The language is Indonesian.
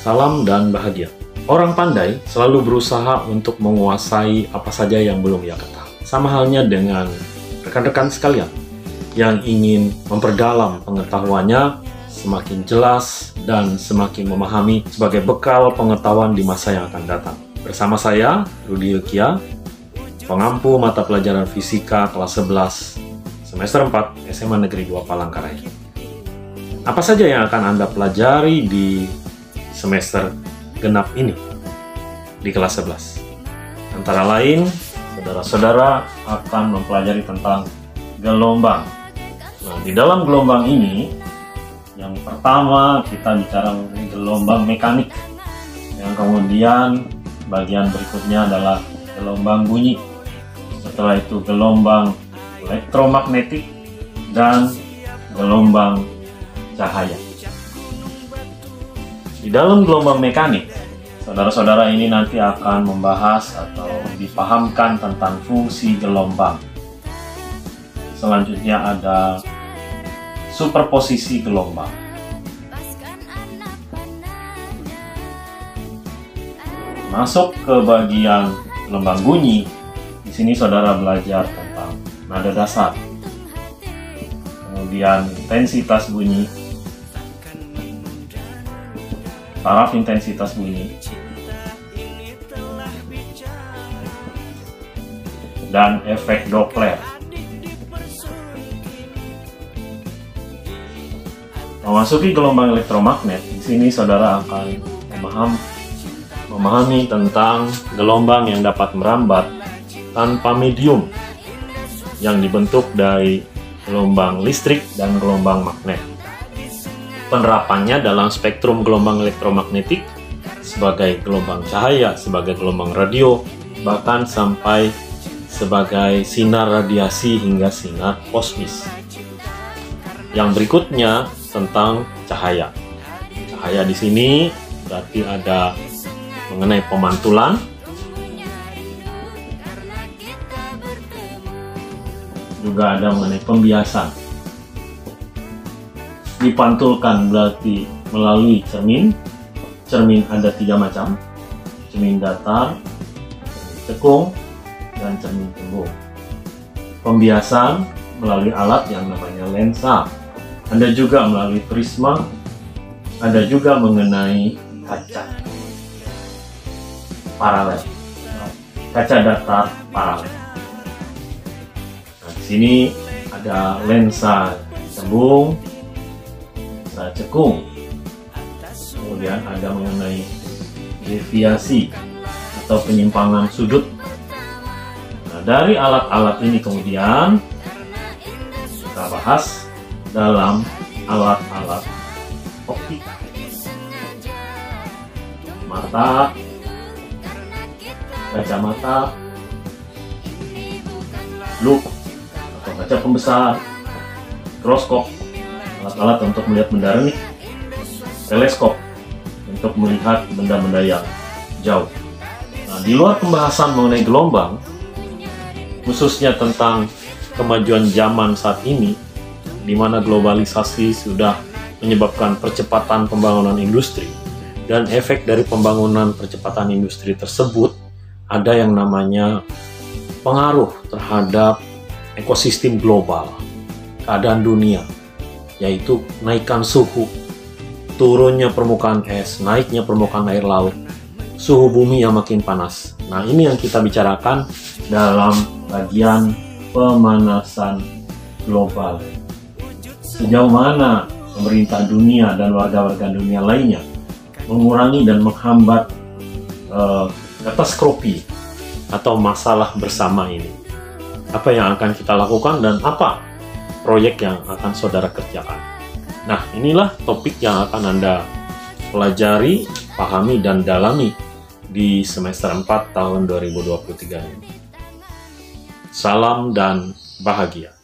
Salam dan bahagia. Orang pandai selalu berusaha untuk menguasai apa saja yang belum ia ketahui. Sama halnya dengan rekan-rekan sekalian yang ingin memperdalam pengetahuannya semakin jelas dan semakin memahami sebagai bekal pengetahuan di masa yang akan datang. Bersama saya, Rudi Yukia, pengampu mata pelajaran fisika kelas 11 semester 4 SMA Negeri 2 Palangkaraya. Apa saja yang akan Anda pelajari di semester genap ini di kelas 11? Antara lain, saudara-saudara akan mempelajari tentang gelombang. Nah, di dalam gelombang ini, yang pertama kita bicara mengenai gelombang mekanik. Yang kemudian bagian berikutnya adalah gelombang bunyi. Setelah itu gelombang elektromagnetik dan gelombang cahaya. Di dalam gelombang mekanik, saudara-saudara ini nanti akan membahas atau dipahamkan tentang fungsi gelombang. Selanjutnya ada superposisi gelombang. Masuk ke bagian gelombang bunyi. Di sini saudara belajar tentang nada dasar. Kemudian intensitas bunyi, taraf intensitas bunyi, dan efek Doppler. Memasuki gelombang elektromagnet, di sini saudara akan memahami tentang gelombang yang dapat merambat tanpa medium yang dibentuk dari gelombang listrik dan gelombang magnet. Penerapannya dalam spektrum gelombang elektromagnetik sebagai gelombang cahaya, sebagai gelombang radio, bahkan sampai sebagai sinar radiasi hingga sinar kosmis. Yang berikutnya tentang cahaya. Cahaya di sini berarti ada mengenai pemantulan, juga ada mengenai pembiasan. Dipantulkan berarti melalui cermin. Cermin ada 3 macam: cermin datar, cermin cekung, dan cermin tembung. Pembiasan melalui alat yang namanya lensa. Ada juga melalui prisma, ada juga mengenai kaca paralel, kaca datar paralel. Nah, di sini ada lensa tembung, lensa cekung, kemudian ada mengenai deviasi atau penyimpangan sudut. Nah, dari alat-alat ini kemudian kita bahas dalam alat-alat optik. Mata, kacamata, loop atau kaca pembesar, mikroskop, alat-alat untuk melihat benda renik, teleskop untuk melihat benda-benda yang jauh. Nah, di luar pembahasan mengenai gelombang, khususnya tentang kemajuan zaman saat ini, di mana globalisasi sudah menyebabkan percepatan pembangunan industri, dan efek dari pembangunan percepatan industri tersebut ada yang namanya pengaruh terhadap ekosistem global, keadaan dunia, yaitu naikkan suhu, turunnya permukaan es, naiknya permukaan air laut, suhu bumi yang makin panas. Nah, ini yang kita bicarakan dalam bagian pemanasan global. Sejauh mana pemerintah dunia dan warga-warga dunia lainnya mengurangi dan menghambat katastrofi atau masalah bersama ini. Apa yang akan kita lakukan dan apa proyek yang akan saudara kerjakan. Nah, inilah topik yang akan Anda pelajari, pahami, dan dalami di semester 4 tahun 2023 ini. Salam dan bahagia.